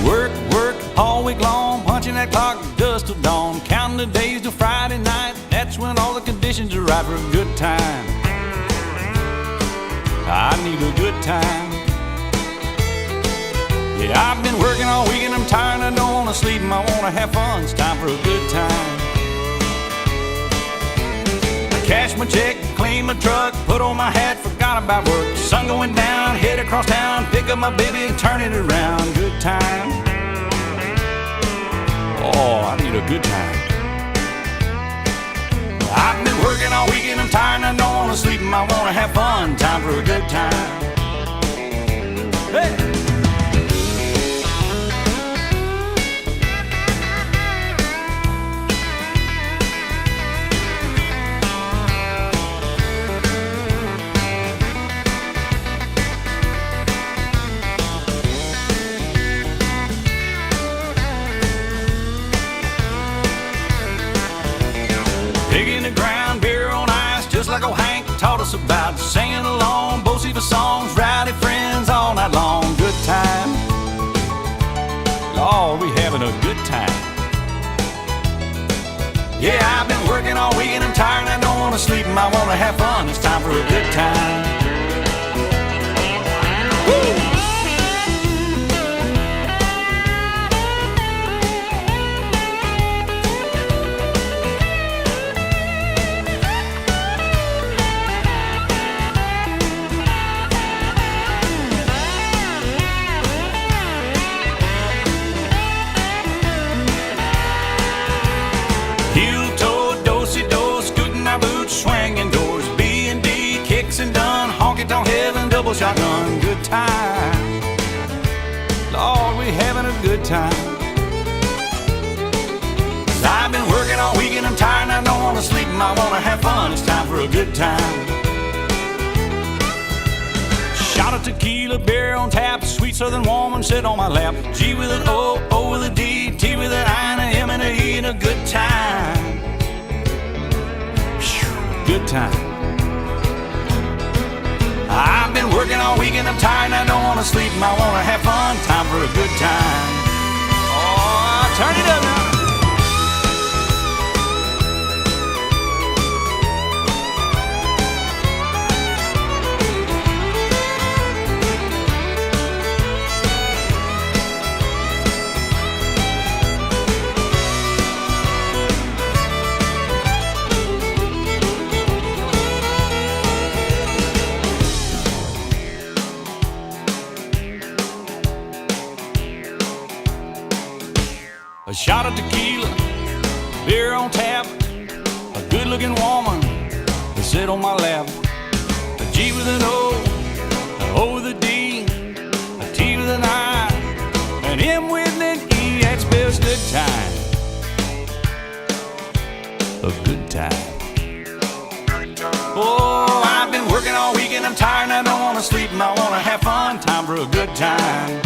Work, work all week long, punching that clock dust till dawn, counting the days till Friday night. That's when all the conditions are right for a good time. I need a good time. Yeah, I've been working all week and I'm tired. I don't want to sleep and I want to have fun. It's time for a good time. I cash my check, clean my truck, put on my hat, forgot about work. Sun going down, head across town, pick up my baby and turn it around. Good time. Oh, I need a good time. I've been working all week and I'm tired and I don't want to sleep and I want to have fun. Time for a good time. Hey! Digging the ground, beer on ice, just like old Hank taught us about. Singing along, Bo-Siva songs, rowdy friends all night long. Good time. Lord, we having a good time. Yeah, I've been working all week and I'm tired and I don't want to sleep and I want to have fun. It's time for a good time. Woo! Heel-toe, do-si-do, scooting our boots, swinging doors, B&D, kicks and done, honky-tonk heaven, double shotgun, good time. Lord, we having a good time. 'Cause I've been working all week and I'm tired and I don't want to sleep and I want to have fun. It's time for a good time. Shot of tequila, beer on tap, sweet southern woman sit on my lap. G with an O, O with a D, T with an I and a M and a E and a good time. Good time. I've been working all week and I'm tired and I don't want to sleep and I want to have fun. Time for a good time. Oh, turn it up now. A shot of tequila, beer on tap, a good-looking woman to sit on my lap. A G with an O, an O with a D, a T with an I, an M with an E. That spells good time. A good time. Oh, I've been working all week and I'm tired and I don't want to sleep and I want to have fun. Time for a good time.